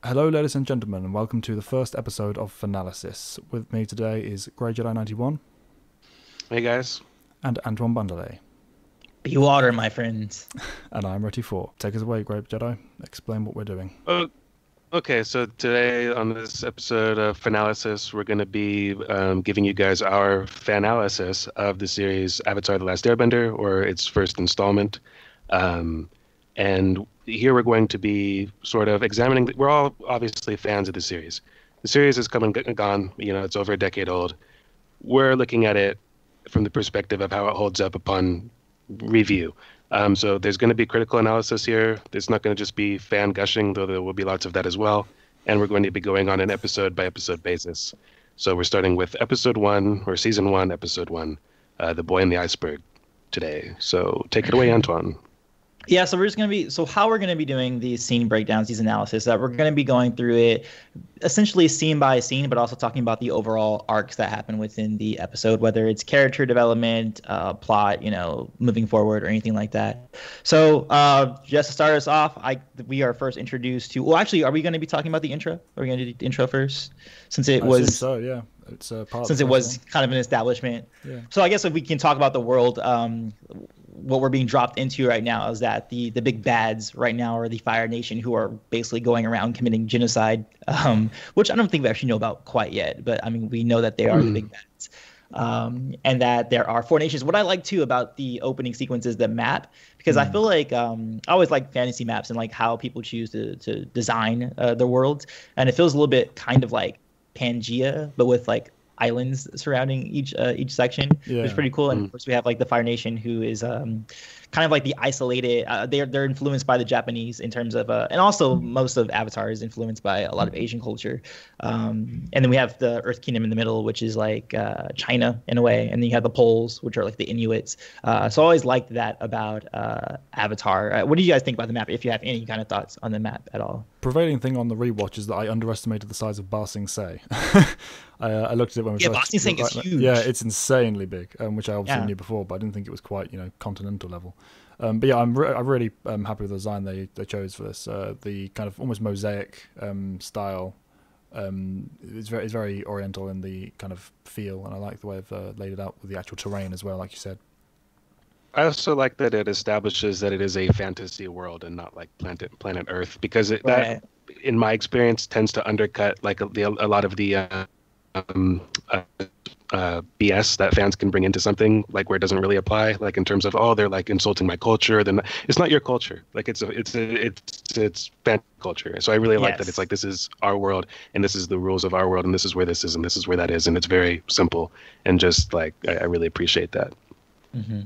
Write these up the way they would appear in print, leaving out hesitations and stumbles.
Hello, ladies and gentlemen, and welcome to the first episode of Fanalysis. With me today is Grey Jedi 91 Hey guys. and Antoine Bandelet. Be water, my friends. And I'm Retty 4. Take us away, Grey Jedi. Explain what we're doing. Oh, okay, so today on this episode of Fanalysis, we're going to be giving you guys our fanalysis of the series Avatar: The Last Airbender, or its first installment. And here we're going to be sort of examining. We're all obviously fans of the series. The series has come and gone. It's over a decade old. We're looking at it from the perspective of how it holds up upon review. So there's going to be critical analysis here. It's not going to just be fan gushing, though there will be lots of that as well. And we're going to be going on an episode by episode basis. So we're starting with episode 1, or season 1, episode 1, The Boy in the Iceberg today. So take it away, Antoine. Yeah, so how we're gonna be doing these scene breakdowns, these analysis, that we're gonna be going through it essentially scene by scene, but also talking about the overall arcs that happen within the episode, whether it's character development, plot, moving forward or anything like that. So just to start us off, we are first introduced to. Well, actually, are we gonna be talking about the intro? Are we gonna do the intro first, since it was? I assume so, yeah. It's part since it was kind of an establishment. Yeah. So I guess if we can talk about the world. What we're being dropped into right now is that the big bads right now are the Fire Nation, who are basically going around committing genocide, which I don't think we actually know about quite yet. But I mean, we know that they are the big bads, and that there are four nations. What I like too about the opening sequence is the map, because I feel like I always like fantasy maps and like how people choose to design the worlds, and it feels a little bit kind of like Pangea, but with like islands surrounding each section, which is pretty cool. And of course we have like the Fire Nation, who is kind of like the isolated. They're influenced by the Japanese in terms of, and also most of Avatar is influenced by a lot of Asian culture. And then we have the Earth Kingdom in the middle, which is like China in a way, and then you have the Poles, which are like the Inuits. So I always liked that about Avatar. What do you guys think about the map? If you have any kind of thoughts on the map at all? Prevailing thing on the rewatch is that I underestimated the size of Ba Sing Se. I looked at it when we first. Ba Sing Se is huge. Yeah, it's insanely big, which I obviously Yeah. knew before, but I didn't think it was quite continental level. But yeah, I'm really happy with the design they chose for this. The kind of almost mosaic style is very oriental in the kind of feel, and I like the way they've laid it out with the actual terrain as well, like you said. I also like that it establishes that it is a fantasy world and not like planet Earth, because that, in my experience, tends to undercut like a lot of the BS that fans can bring into something, like where it doesn't really apply, like in terms of, oh, they're like insulting my culture. Then it's not your culture. Like it's fan culture. So I really like that it's like, this is our world and this is the rules of our world and this is where this is and this is where that is, and it's very simple and just like I really appreciate that. Mm-hmm.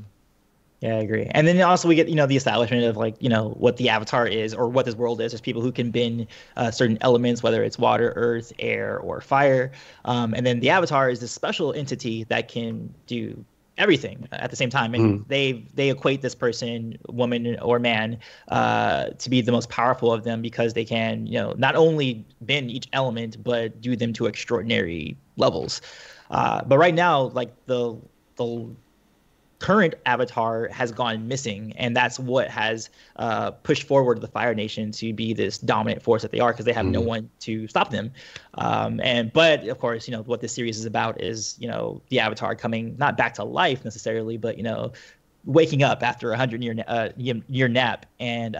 Yeah, I agree. And then also we get, the establishment of like, what the Avatar is, or what this world is. There's people who can bend certain elements, whether it's water, earth, air, or fire. And then the Avatar is this special entity that can do everything at the same time. And they equate this person, woman or man, to be the most powerful of them, because they can, not only bend each element, but do them to extraordinary levels. But right now, like the current Avatar has gone missing, and that's what has pushed forward the Fire Nation to be this dominant force that they are, because they have no one to stop them. But of course, what this series is about is the Avatar coming not back to life necessarily, but waking up after a 100-year nap, and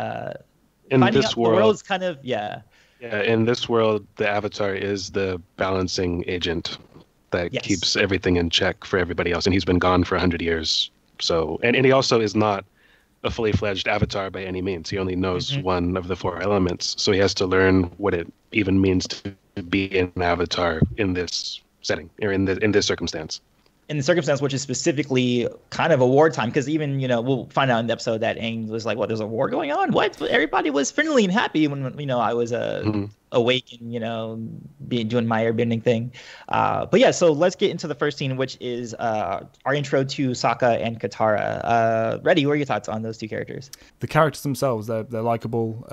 in finding this out world, the world's kind of in this world, the Avatar is the balancing agent that keeps everything in check for everybody else, and he's been gone for 100 years. So, and he also is not a fully fledged Avatar by any means. He only knows one of the four elements, so he has to learn what it even means to be an Avatar in this setting, or in this circumstance. In the circumstance, which is specifically kind of a wartime, because even, we'll find out in the episode that Aang was like, what, there's a war going on? What? Everybody was friendly and happy when, I was awake and, doing my airbending thing. But yeah, so let's get into the first scene, which is our intro to Sokka and Katara. Reddy, what are your thoughts on those two characters? The characters themselves, they're likable.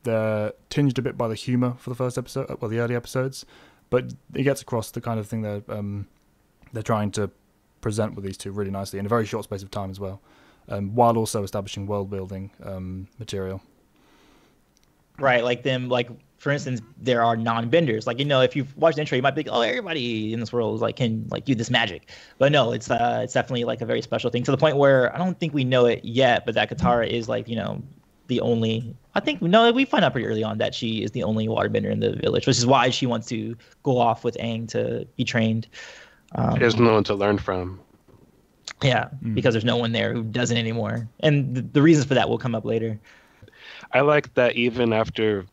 They're tinged a bit by the humor for the first episode, well, the early episodes, but it gets across the kind of thing they're trying to present with these two really nicely in a very short space of time as well, while also establishing world building material. Right, like them, like for instance, there are non-benders. Like, if you've watched the intro, you might think, oh, everybody in this world can do this magic. But no, it's definitely like a very special thing, to the point where I don't think we know it yet, but that Katara is like, the only, I think, no, we find out pretty early on that she is the only waterbender in the village, which is why she wants to go off with Aang to be trained. There's no one to learn from. Yeah, because there's no one there who doesn't anymore. And the reasons for that will come up later. I like that even after,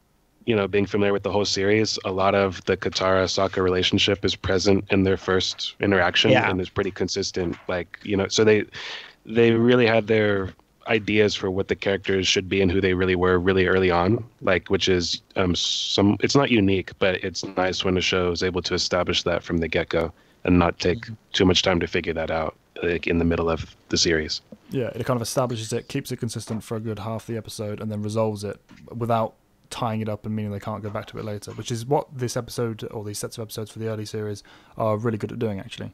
being familiar with the whole series, a lot of the Katara-Sokka relationship is present in their first interaction and is pretty consistent. Like, so they really had their ideas for what the characters should be and who they really were really early on, like, which is it's not unique, but it's nice when a show is able to establish that from the get-go and not take too much time to figure that out, like, in the middle of the series. Yeah, it kind of establishes it, keeps it consistent for a good half the episode, and then resolves it without tying it up and meaning they can't go back to it later, which is what this episode, or these sets of episodes for the early series, are really good at doing, actually.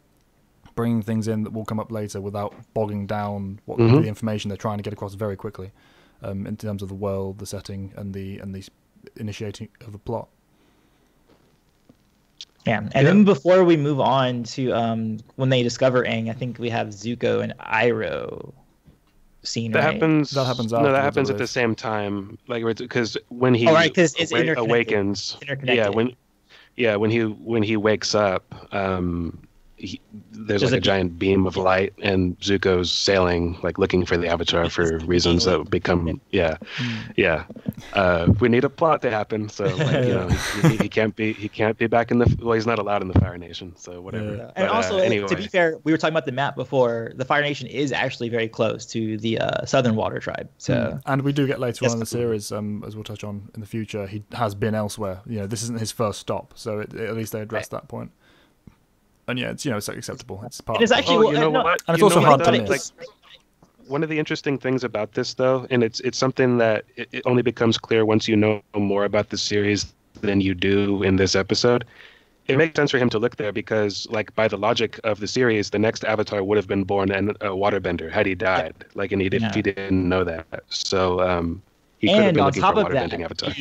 Bringing things in that will come up later without bogging down the information they're trying to get across very quickly, in terms of the world, the setting, and the initiating of the plot. Yeah, and then before we move on to when they discover Aang, I think we have Zuko and Iroh scene. That happens. That happens. No, that happens at the same time. Like, because when he it's awakens, when he wakes up, there's like a giant beam of light, and Zuko's sailing, like, looking for the Avatar for reasons that become we need a plot to happen, so, like, he can't be back in he's not allowed in the Fire Nation, so whatever. Yeah. And also, anyway, to be fair, we were talking about the map before. The Fire Nation is actually very close to the Southern Water Tribe, so and we do get later on in the series, as we'll touch on in the future, he has been elsewhere. This isn't his first stop, so at least they address that point. And yeah, it's it's acceptable. It's part. It's actually, what? And it's also hard to miss. Like, one of the interesting things about this, though, and it's something that it only becomes clear once you know more about the series than you do in this episode. It makes sense for him to look there because, like, by the logic of the series, the next Avatar would have been born and a waterbender had he died. Like, and he didn't know that, so he could have been looking for a waterbending Avatar.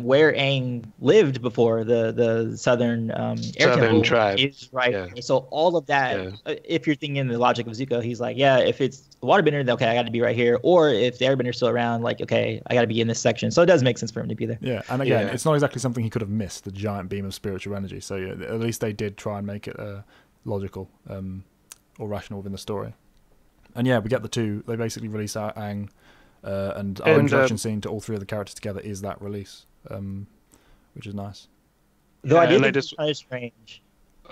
Where Aang lived before, the Southern Air Temple tribe is right there. So all of that, if you're thinking the logic of Zuko, he's like, if it's the waterbender, then okay, I got to be right here. Or if the airbender's still around, like, okay, I got to be in this section. So it does make sense for him to be there. Yeah, and again, it's not exactly something he could have missed, the giant beam of spiritual energy. So at least they did try and make it logical or rational within the story. And we get the two. They basically release Aang. And our introduction scene to all three of the characters together is that release, which is nice. Though I did think it's kind of strange.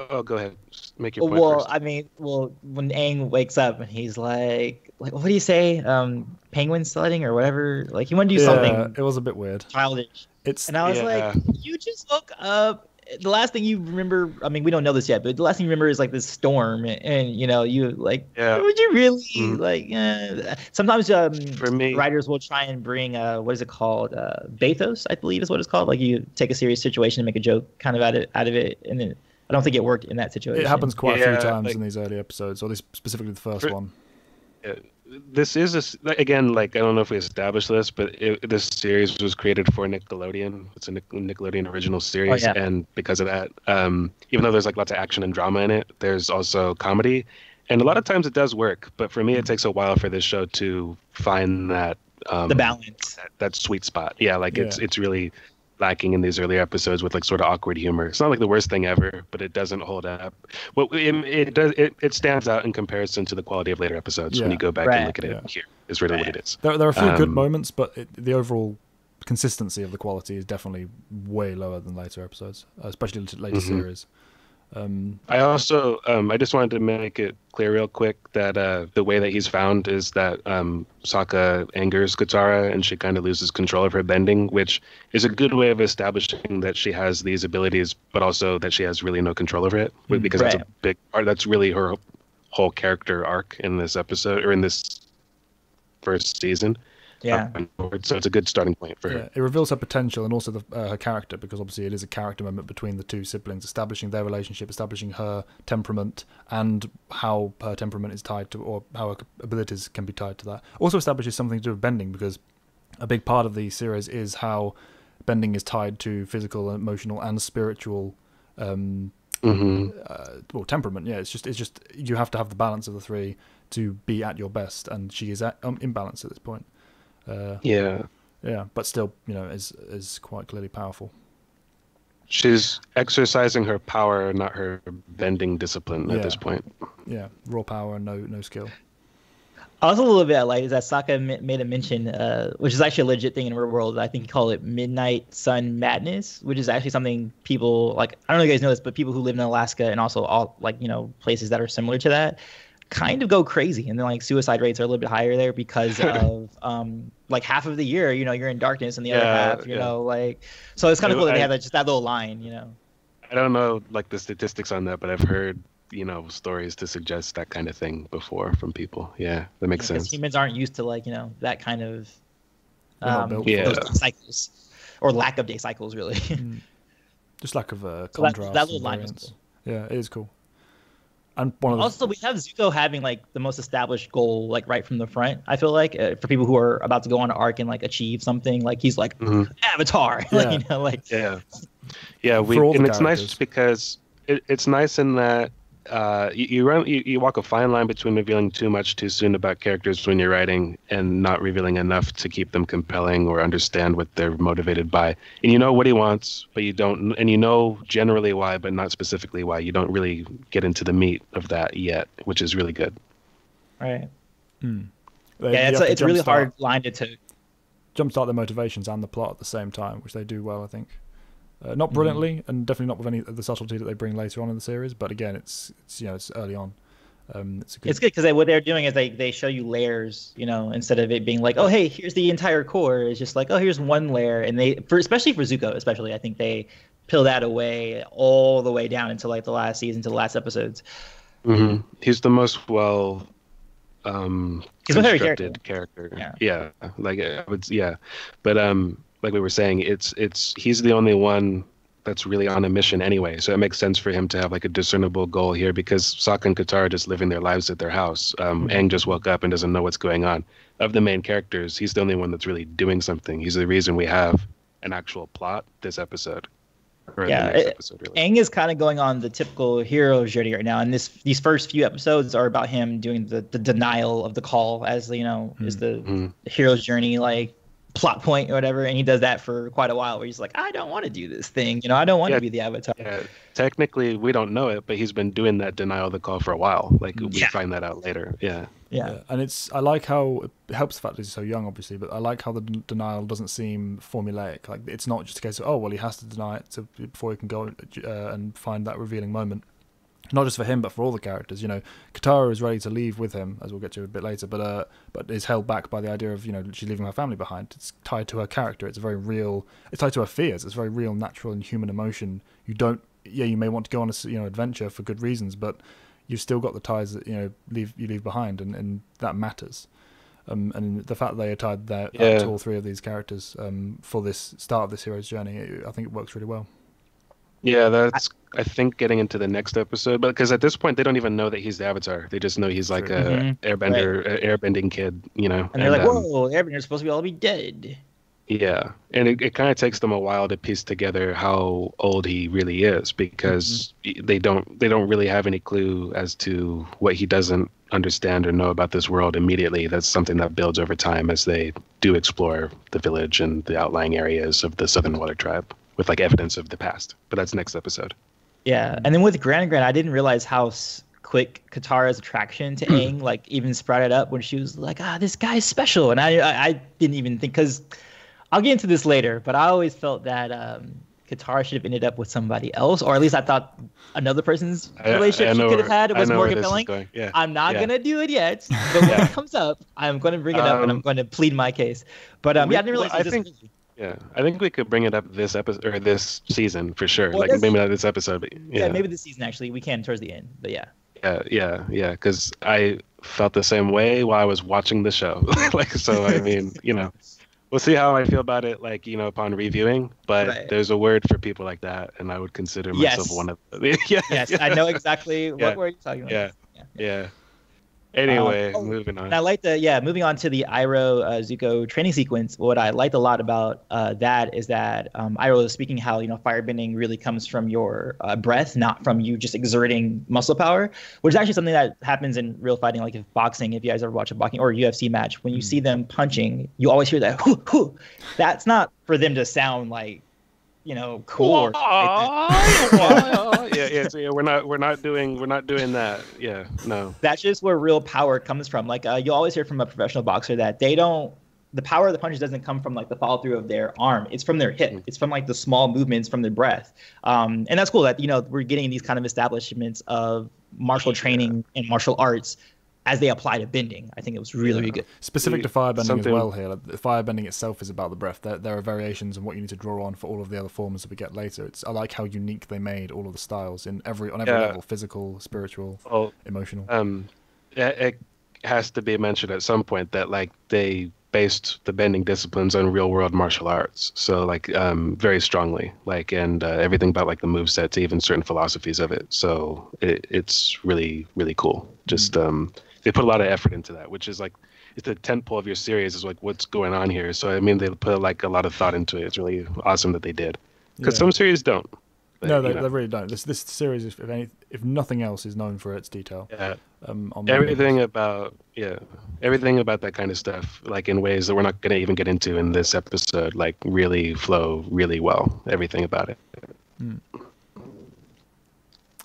Oh, go ahead. Just make your point first. I mean, when Aang wakes up and he's like, what do you say? Penguin sledding or whatever? Like, he wanted to do something. It was a bit weird. Childish. And I was like, you just woke up. The last thing you remember, I mean, we don't know this yet, but the last thing you remember is, like, this storm, and you like, would you really like? Sometimes for me, writers will try and bring what is it called? Bathos, I believe is what it's called. Like, you take a serious situation and make a joke kind of out of it, and then I don't think it worked in that situation. It happens quite a few times in these early episodes, or specifically the first one. This is again, like, I don't know if we established this, but this series was created for Nickelodeon. It's a Nickelodeon original series, and because of that, even though there's, like, lots of action and drama in it, there's also comedy, and a lot of times it does work. But for me, it takes a while for this show to find that the balance, that sweet spot. It's really lacking in these earlier episodes with, like, sort of awkward humor. It's not like the worst thing ever, but it doesn't hold up. Well, it stands out in comparison to the quality of later episodes when you go back and look at it. Here is really what it is. There are a few good moments, but the overall consistency of the quality is definitely way lower than later episodes, especially later series. I also I just wanted to make it clear real quick that the way that he's found is that Sokka angers Katara and she kind of loses control of her bending, which is a good way of establishing that she has these abilities, but also that she has really no control over it, because that's a big part. That's really her whole character arc in this episode, or in this first season. So it's a good starting point for her. It reveals her potential and also her character, because obviously it is a character moment between the two siblings, establishing their relationship, establishing her temperament and how her temperament is tied to, or how her abilities can be tied to that. Also establishes something to do with bending, because a big part of the series is how bending is tied to physical, emotional, and spiritual temperament. Yeah, it's just you have to have the balance of the three to be at your best, and she is at imbalance at this point. But still, is quite clearly powerful. She's exercising her power, not her bending discipline at this point. Yeah, raw power, no skill. Also, a little bit I like is that Sokka made a mention, which is actually a legit thing in real world. I think he called it Midnight Sun Madness, which is actually something people like. I don't know if you guys know this, but people who live in Alaska and also all places that are similar to that kind of go crazy, and then like suicide rates are a little bit higher there because of like half of the year, you're in darkness, and the other half, so it's kind of cool that they have just that little line, I don't know like the statistics on that, but I've heard stories to suggest that kind of thing before from people. Yeah, that makes sense. Humans aren't used to that kind of those day cycles or lack of day cycles, really. Just lack of contrast. That little line is cool. Yeah, it is cool. And also, we have Zuko having like the most established goal, like right from the front. I feel like for people who are about to go on an arc and like achieve something, like he's like Avatar. Yeah. And it's nice because it's nice in that you walk a fine line between revealing too much too soon about characters when you're writing and not revealing enough to keep them compelling or understand what they're motivated by. And you know what he wants, but you don't, and you know generally why, but not specifically why. You don't really get into the meat of that yet, which is really good. Right. It's a really hard line to jumpstart the motivations and the plot at the same time, which they do well, I think. Not brilliantly, and definitely not with any of the subtlety that they bring later on in the series. But again, it's early on. It's good because what they're doing is they show you layers, instead of it being like, oh hey, here's the entire core. It's just like, oh, here's one layer, and especially for Zuko, I think they peel that away all the way down into like the last season, to the last episodes. He's the most constructed character. Yeah, like I would, but like we were saying, he's the only one that's really on a mission anyway. So it makes sense for him to have like a discernible goal here, because Sokka and Katara are just living their lives at their house. Aang just woke up and doesn't know what's going on. Of the main characters, he's the only one that's really doing something. He's the reason we have an actual plot this episode. Or the next episode, really. Aang is kind of going on the typical hero journey right now, and these first few episodes are about him doing the denial of the call, as is the hero's journey, like plot point or whatever, and he does that for quite a while, where he's like, I don't want to do this thing, I don't want to be the Avatar. Technically we don't know it, but he's been doing that denial of the call for a while. Like we find that out later. And I like how it helps the fact that he's so young, obviously, but I like how the denial doesn't seem formulaic. Like it's not just a case of, oh well, he has to deny it before he can go and find that revealing moment. Not just for him, but for all the characters. Katara is ready to leave with him, as we'll get to a bit later, but is held back by the idea of she's leaving her family behind. It's tied to her character. It's tied to her fears. It's a very real, natural, and human emotion. You may want to go on a adventure for good reasons, but you've still got the ties that you leave behind, and that matters. And the fact that they are tied there to all three of these characters for this start of this hero's journey, I think it works really well. Yeah, that's I think getting into the next episode, but because at this point they don't even know that he's the Avatar. They just know he's like a Airbender, airbending kid, And they're like, whoa, Airbender's supposed to be dead. Yeah, and it kind of takes them a while to piece together how old he really is, because they don't really have any clue as to what he doesn't understand or know about this world immediately. That's something that builds over time as they do explore the village and the outlying areas of the Southern Water Tribe with like evidence of the past. But that's next episode. Yeah, and then with Gran, I didn't realize how quick Katara's attraction to Aang like even sprouted up when she was like, this guy's special, and I didn't even think, because I'll get into this later, but I always felt that Katara should have ended up with somebody else, or at least I thought another person's relationship she could have had was more compelling. I'm not gonna do it yet, but when it comes up, I'm going to bring it up and I'm going to plead my case. But I didn't realize. I think we could bring it up this episode or this season for sure. Well, like maybe not this episode, but maybe this season actually. We can towards the end, but yeah. Because I felt the same way while I was watching the show. I mean, we'll see how I feel about it, upon reviewing. But there's a word for people like that, and I would consider myself one of them. Yes, I know exactly what word you're talking about. Yeah. Anyway, Oh, moving and on. I like moving on to the Iroh Zuko training sequence. What I liked a lot about that is that Iroh is speaking how, firebending really comes from your breath, not from you just exerting muscle power, which is actually something that happens in real fighting, like if boxing, if you guys ever watch a boxing or UFC match, when you see them punching, you always hear that hoo, hoo. That's not for them to sound like, cool or So we're not doing that. Yeah, no. That's just where real power comes from. Like you always hear from a professional boxer that the power of the punches doesn't come from like the follow through of their arm. It's from their hip. It's from like the small movements from their breath. And that's cool that, we're getting these kind of establishments of martial training and martial arts as they apply to bending. I think it was really, really good. Specific to firebending as well here. Like, the firebending itself is about the breath. There are variations on what you need to draw on for all of the other forms that we get later. I like how unique they made all of the styles on every level: physical, spiritual, emotional. It has to be mentioned at some point that like they based the bending disciplines on real world martial arts. So like very strongly, like and everything about like the movesets, even certain philosophies of it. So it's really, really cool. Just they put a lot of effort into that, which is like it's the tentpole of your series is like what's going on here. So I mean they put like a lot of thought into it. It's really awesome that they did, because some series don't. No, they really don't. This series, if nothing else, is known for its detail. Yeah. Everything about that kind of stuff, like in ways that we're not going to even get into in this episode, like really flow really well. Everything about it.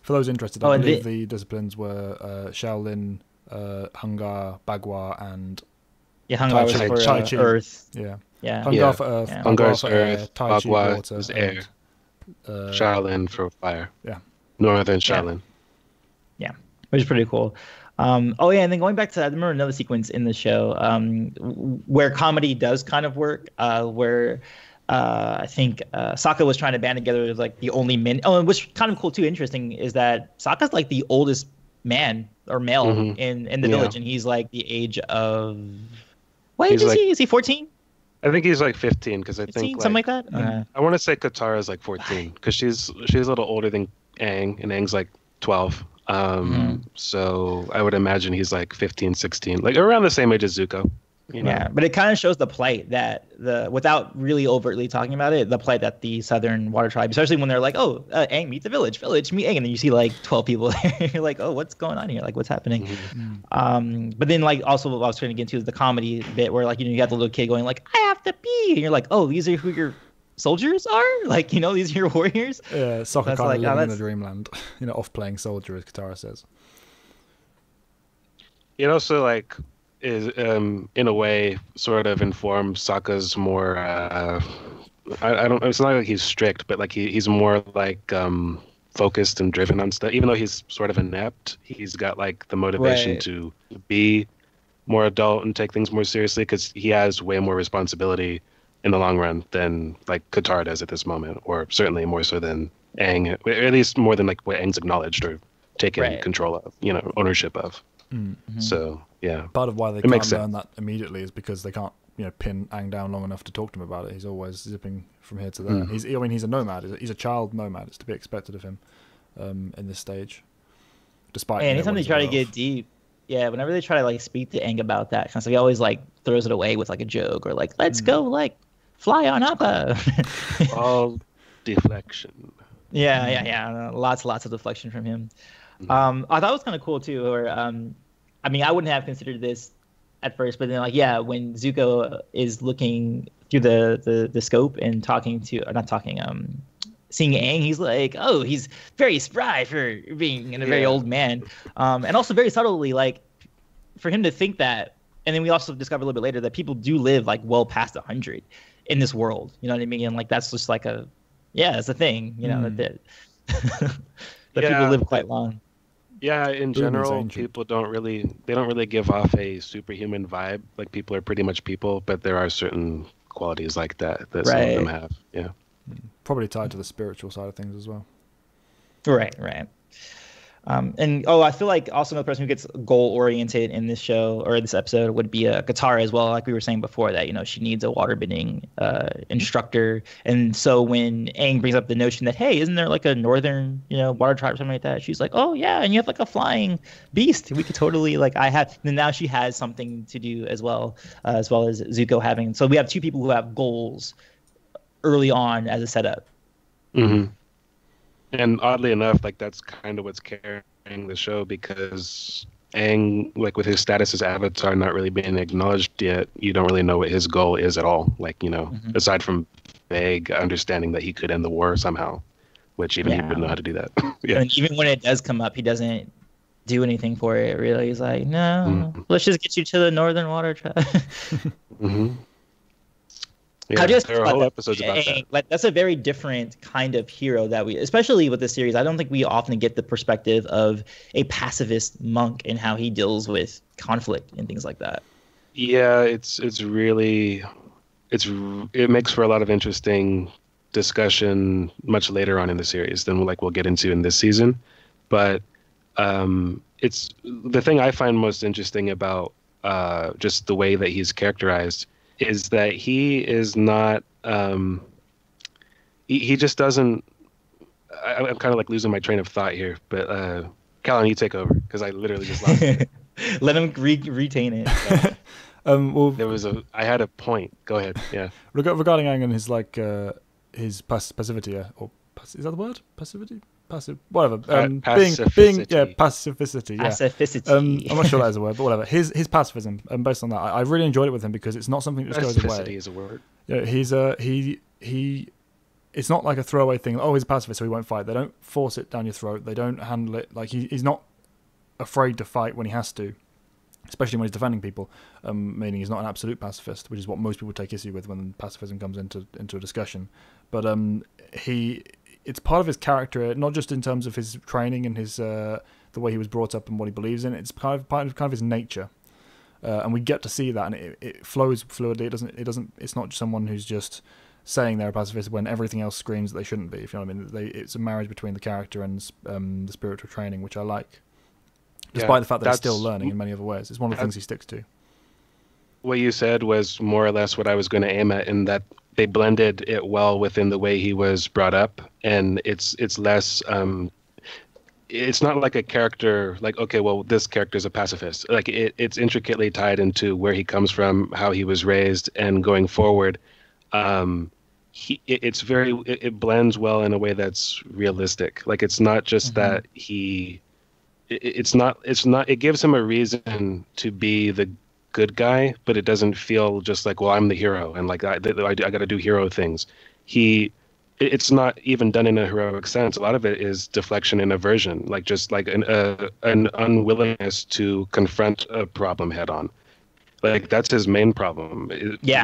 For those interested, I believe the disciplines were Shaolin, Hungar, Bagua, and Hungar was for Tai Chi. Earth. Yeah. Hungar for Earth. Hungar for Earth. Tai Chi Bagua water, is air. Shaolin for fire. Yeah. Northern Shaolin. Yeah, which is pretty cool. And then going back to I remember another sequence in the show where comedy does kind of work, where I think Sokka was trying to band together as like the only men. Oh, and what's kind of cool too, interesting, is that Sokka's like the oldest man or male in the village, and he's like the age of what age is he? Is he 14? I think he's like 15 because I think something like that. I want to say Katara's like 14 because she's a little older than Aang, and Aang's like 12. So I would imagine he's like 15, 16, like around the same age as Zuko. Yeah, but it kind of shows the plight that without really overtly talking about it, the plight that the Southern Water Tribe, especially when they're like, oh, Aang, meet the village meet Aang, and then you see like 12 people there. You're like, oh, what's going on here? Like, what's happening? But then like also what I was trying to get into is the comedy bit where like, you got the little kid going like, I have to pee. And you're like, oh, these are who your soldiers are? Like, these are your warriors? Yeah, Sokka kind of living in the dreamland, off playing soldier, as Katara says. It also like is in a way sort of informs Sokka's more I don't, it's not like he's strict, but like he's more like focused and driven on stuff. Even though he's sort of inept, he's got like the motivation to be more adult and take things more seriously because he has way more responsibility in the long run than like Katara does at this moment, or certainly more so than Aang, or at least more than like what Aang's acknowledged or taken control of, ownership of. So yeah, part of why they can't learn that immediately is because they can't pin Aang down long enough to talk to him about it. He's always zipping from here to there. He's a nomad. He's a child nomad. It's to be expected of him in this stage, despite anytime they try to get deep, whenever they try to like speak to Aang about that kind of stuff, he always like throws it away with like a joke or like, let's go like fly on Appa. All deflection. Lots of deflection from him. I thought it was kind of cool too, or I wouldn't have considered this at first, but then when Zuko is looking through the scope and seeing Aang, he's like, oh, he's very spry for being a very old man, and also very subtly, like, for him to think that. And then we also discover a little bit later that people do live like well past 100 in this world. You know what I mean? And like that's just like it's a thing. That people live quite long. Yeah, in general, people don't really give off a superhuman vibe. Like people are pretty much people, but there are certain qualities like that some of them have. Yeah, probably tied to the spiritual side of things as well. Right. And I feel like also another person who gets goal oriented in this show or this episode would be Katara as well. Like we were saying before, that she needs a waterbending instructor. And so when Aang brings up the notion that, hey, isn't there like a northern water tribe or something like that? She's like, oh yeah, and you have like a flying beast. We could totally And now she has something to do as well as Zuko having. So we have two people who have goals early on as a setup. Mm-hmm. And oddly enough, like that's kind of what's carrying the show, because Aang, like with his status as Avatar not really being acknowledged yet, you don't really know what his goal is at all. Like, aside from vague understanding that he could end the war somehow, which even he wouldn't know how to do that. Yeah. And even when it does come up, he doesn't do anything for it, really. He's like, no, let's just get you to the Northern Water Tribe. Mm-hmm. Yeah, there are whole episodes about that. Like that's a very different kind of hero that especially with this series, I don't think we often get the perspective of a pacifist monk and how he deals with conflict and things like that. Yeah, it makes for a lot of interesting discussion much later on in the series than we'll get into in this season. But it's the thing I find most interesting about just the way that he's characterized is that he is not he just doesn't. I'm kind of like losing my train of thought here, but Callan, you take over because I literally just lost it. Let him retain it. I had a point. Go ahead. Yeah. Regarding Aang and his his passivity, or is that the word? Passivity? Passive, whatever. Pacificity. Pacificity. Yeah. Pacificity. I'm not sure that is a word, but whatever. His pacifism, based on that, I really enjoyed it with him because it's not something that just goes away. Pacificity is a word. Yeah, he. It's not like a throwaway thing. Oh, he's a pacifist, so he won't fight. They don't force it down your throat. They don't handle it like he's not afraid to fight when he has to, especially when he's defending people. Meaning he's not an absolute pacifist, which is what most people take issue with when pacifism comes into a discussion. But it's part of his character, not just in terms of his training and his the way he was brought up and what he believes in. It's part of his nature, and we get to see that, and it flows fluidly. It's not just someone who's just saying they're a pacifist when everything else screams that they shouldn't be. If you know what I mean, it's a marriage between the character and the spiritual training, which I like, despite the fact that he's still learning in many other ways. It's one of the things he sticks to. What you said was more or less what I was going to aim at, in that they blended it well within the way he was brought up, and it's less. It's not like a character like, okay, well, this character is a pacifist. Like it's intricately tied into where he comes from, how he was raised, and going forward. It blends well in a way that's realistic. Like it's not just that it gives him a reason to be the good guy, but it doesn't feel just like, well, I'm the hero and like I got to do hero things. It's not even done in a heroic sense. A lot of it is deflection and aversion, like just like an unwillingness to confront a problem head on. Like that's his main problem.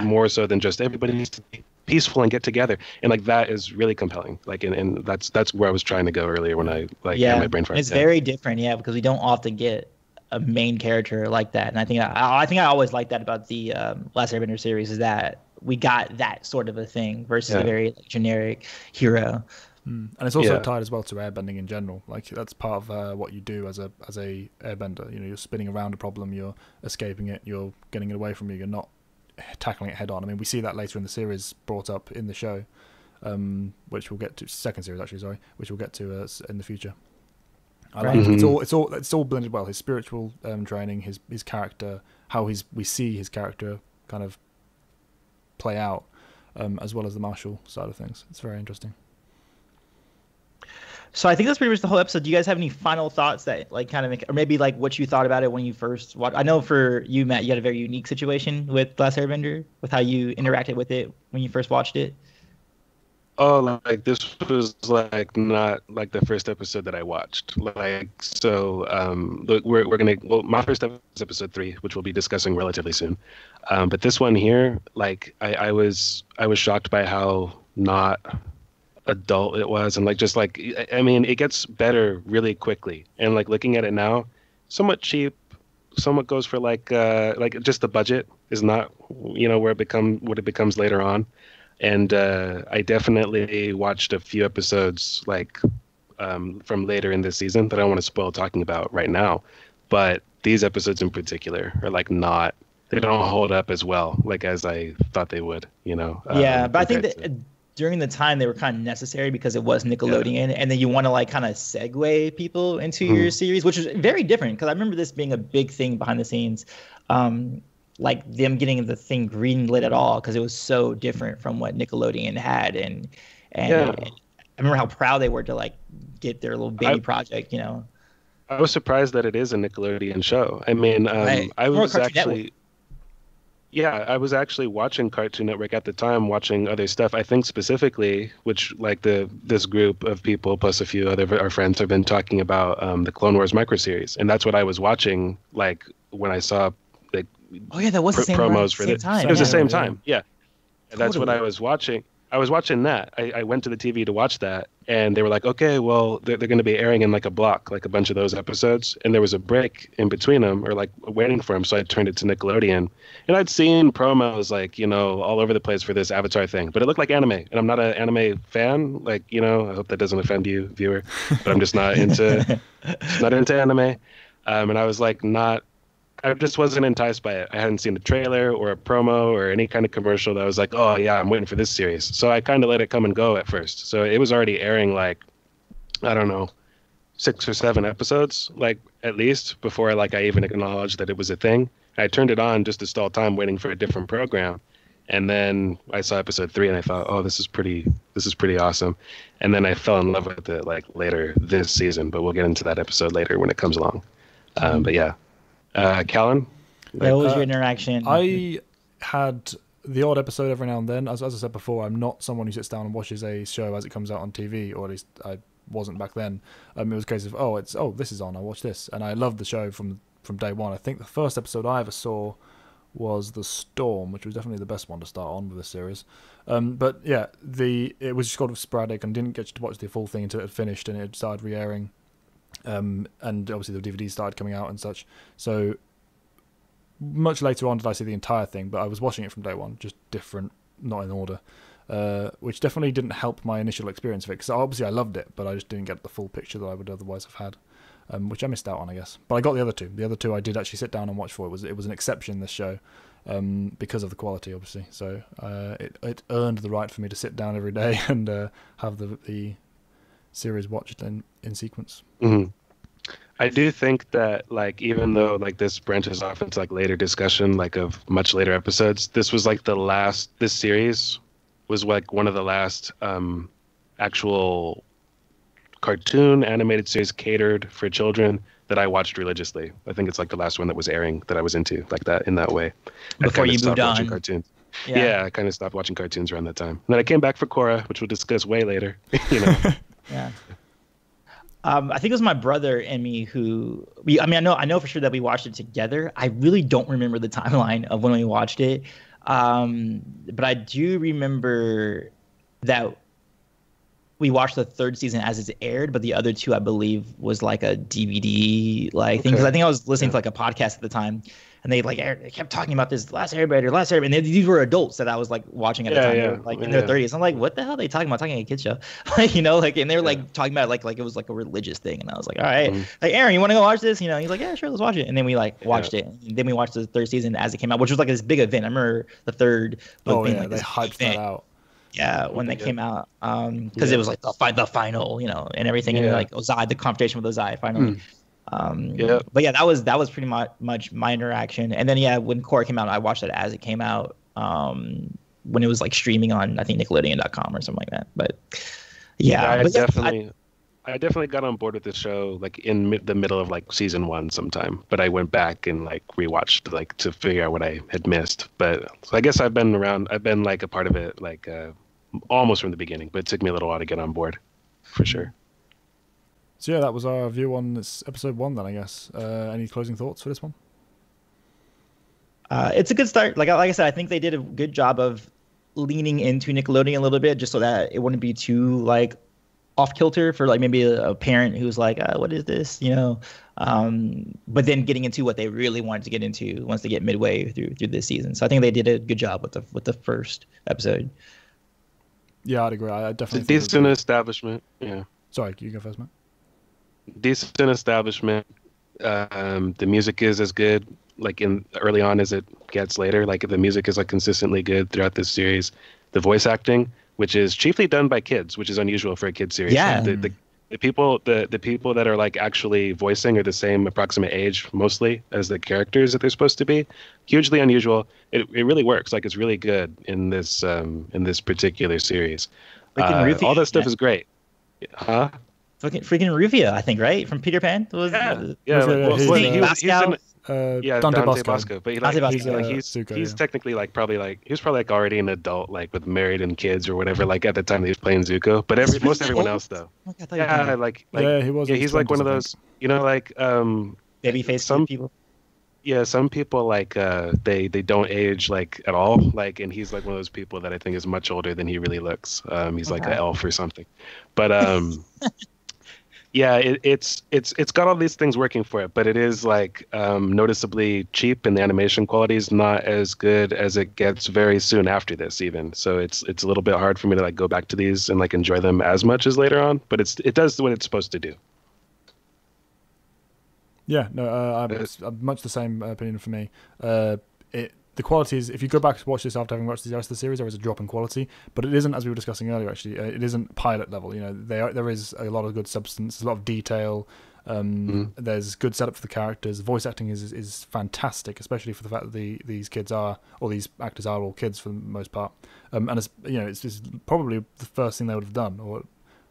More so than just everybody needs to be peaceful and get together. And like that is really compelling. Like and that's where I was trying to go earlier when I had my brain fart. It's very different, because we don't often get a main character like that. And I think I always liked that about the Last Airbender series, is that we got that sort of a thing versus a very generic hero. And it's also tied as well to airbending in general. Like that's part of what you do as a airbender. You're spinning around a problem, you're escaping it, you're getting it away from you. You're not tackling it head on. I mean, we see that later in the series brought up in the show, which we'll get to second series actually. Sorry, which we'll get to in the future. I like it's all blended well. His spiritual training, his character, how we see his character kind of play out, as well as the martial side of things. It's very interesting. So I think that's pretty much the whole episode. Do you guys have any final thoughts that kind of or maybe what you thought about it when you first watched? I know for you, Matt, you had a very unique situation with Last Airbender, with how you interacted with it when you first watched it. Oh, like this was not like the first episode that I watched. Like so, look, we're gonna. Well, my first episode is episode 3, which we'll be discussing relatively soon. But this one here, like I was shocked by how not adult it was, and I mean, it gets better really quickly. And like looking at it now, somewhat cheap, somewhat goes for like just the budget is not where it becomes later on. And I definitely watched a few episodes like from later in this season that I don't want to spoil talking about right now. But these episodes in particular are like not, they don't hold up as well, like as I thought they would, you know. Yeah, but I think that during the time they were kind of necessary because it was Nickelodeon, and then you want to like kind of segue people into your series, which is very different. Because I remember this being a big thing behind the scenes, like them getting the thing greenlit at all because it was so different from what Nickelodeon had, and I remember how proud they were to like get their little baby project, you know. I was surprised that it is a Nickelodeon show. I mean, I was actually. Yeah, I was actually watching Cartoon Network at the time, watching other stuff. I think specifically, which like this group of people plus a few other our friends have been talking about the Clone Wars microseries, and that's what I was watching. Like when I saw like that was the same promos for this. time. It was the same time. Yeah, totally. That's what I was watching. I was watching that. I went to the TV to watch that, and they were like, okay, well, they're going to be airing in like a block, like a bunch of those episodes. And there was a break in between them, or like waiting for them. So I turned it to Nickelodeon. And I'd seen promos like, you know, all over the place for this Avatar thing, but it looked like anime. And I'm not an anime fan. Like, you know, I hope that doesn't offend you, viewer, but I'm just not into, anime. And I was like, I just wasn't enticed by it. I hadn't seen a trailer or a promo or any kind of commercial that was like, oh yeah, I'm waiting for this series. So I kind of let it come and go at first. So it was already airing like, I don't know, 6 or 7 episodes, like at least before I even acknowledged that it was a thing. I turned it on just to stall time waiting for a different program. And then I saw episode 3 and I thought, oh, this is pretty awesome. And then I fell in love with it like later this season, but we'll get into that episode later when it comes along. But yeah. Callan? What was your interaction? I had the odd episode every now and then. As I said before, I'm not someone who sits down and watches a show as it comes out on TV, or at least I wasn't back then. It was a case of, this is on, I'll watch this. And I loved the show from day one. I think the first episode I ever saw was The Storm, which was definitely the best one to start on with this series. But yeah, it was just kind of sporadic and didn't get to watch the full thing until it had finished and it started re-airing. And obviously the DVDs started coming out and such. So much later on did I see the entire thing, but I was watching it from day one, just different, not in order, which definitely didn't help my initial experience of it, because obviously I loved it, but I just didn't get the full picture that I would otherwise have had, which I missed out on, I guess. But I got the other two. The other two I did actually sit down and watch for. It was an exception, this show, because of the quality, obviously. So it earned the right for me to sit down every day and have the series watched in sequence. Mm-hmm. I do think that like even though like this branches off into like later discussion like of much later episodes, this series was like one of the last actual cartoon animated series catered for children that I watched religiously. I think it's like the last one that was airing that I was into like that in that way. Before you moved on. Cartoons. Yeah, I kind of stopped watching cartoons around that time. And then I came back for Korra, which we'll discuss way later. You know. Yeah. I think it was my brother and me I know for sure that we watched it together. I really don't remember the timeline of when we watched it. But I do remember that we watched the 3rd season as it aired, but the other 2, I believe, was like a DVD thing. Because I think I was listening to like a podcast at the time, and they kept talking about this Last Airbender, and these were adults that I was like watching at the time. They were, like in their 30s. I'm like, what the hell are they talking about? Talking a kid show, you know? Like, and they were like talking about like it was like a religious thing, and I was like, all right, like Aaron, you want to go watch this? You know? He's like, yeah, sure, let's watch it. And then we like watched it. And then we watched the 3rd season as it came out, which was like this big event. I remember the 3rd. Like they hyped that out. Yeah, when that came out, because it was like the final, you know, and everything, and like Ozai, the confrontation with Ozai finally. But yeah, that was pretty much my interaction. And then when Korra came out, I watched it as it came out, when it was like streaming on I think Nickelodeon.com or something like that. But I definitely got on board with the show like in the middle of like season 1 sometime, but I went back and like rewatched like to figure out what I had missed. But so I guess I've been like a part of it like almost from the beginning, but it took me a little while to get on board for sure. So yeah, that was our view on this episode 1 then, I guess. Any closing thoughts for this one? It's a good start. Like I said, I think they did a good job of leaning into Nickelodeon a little bit, just so that it wouldn't be too like off kilter for like maybe a parent who's like, what is this, you know? But then getting into what they really wanted to get into once they get midway through this season. So I think they did a good job with the first episode. Yeah, I'd agree. I definitely. It's a decent establishment. Yeah. Sorry, you go first, Matt. Decent establishment. The music is as good like in early on as it gets later. Like the music is like consistently good throughout this series. The voice acting, which is chiefly done by kids, which is unusual for a kid series. Yeah. The people that are like actually voicing are the same approximate age mostly as the characters that they're supposed to be. Hugely unusual. It really works. Like it's really good in this particular series. All that stuff is great. Huh? Freaking Rufio, I think, right? From Peter Pan? Yeah. Dante Bosco. But he's technically like probably like already an adult, like with married and kids or whatever. Like at the time that he was playing Zuko, but most everyone else though. He was. He's like one of those, like babyface people. Yeah, some people like they don't age like at all. Like, and he's like one of those people that I think is much older than he really looks. He's like an elf or something, but yeah, it's got all these things working for it, but it is like noticeably cheap, and the animation quality is not as good as it gets very soon after this even. So it's a little bit hard for me to like go back to these and like enjoy them as much as later on, but it does what it's supposed to do. Yeah, no, I'm much the same opinion for me. The quality is, if you go back to watch this after having watched the rest of the series, there is a drop in quality, but it isn't, as we were discussing earlier, actually, it isn't pilot level. There is a lot of good substance, a lot of detail. There's good setup for the characters. The voice acting is fantastic, especially for the fact that these kids are, or these actors are all kids for the most part. And it's probably the first thing they would have done, or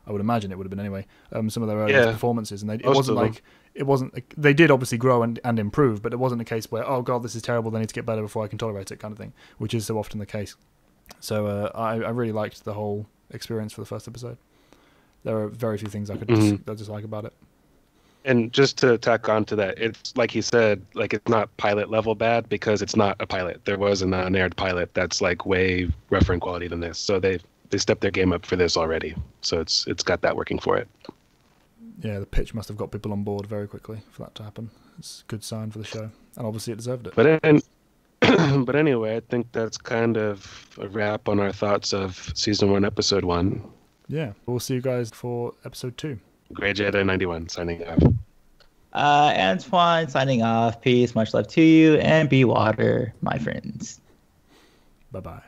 I would imagine it would have been anyway. Some of their earliest performances, and they did obviously grow and improve, but it wasn't a case where, oh god, this is terrible, they need to get better before I can tolerate it, kind of thing, which is so often the case. So I really liked the whole experience for the first episode. There are very few things I could dislike about it. And just to tack on to that, it's like he said, like it's not pilot level bad because it's not a pilot. There was an unaired pilot that's like way rougher in quality than this. So they stepped their game up for this already. So it's got that working for it. Yeah, the pitch must have got people on board very quickly for that to happen. It's a good sign for the show, and obviously it deserved it. But anyway, I think that's kind of a wrap on our thoughts of season 1, episode 1. Yeah, we'll see you guys for episode 2. Grey Jedi 91 signing off. Antoine signing off. Peace, much love to you, and be water, my friends. Bye-bye.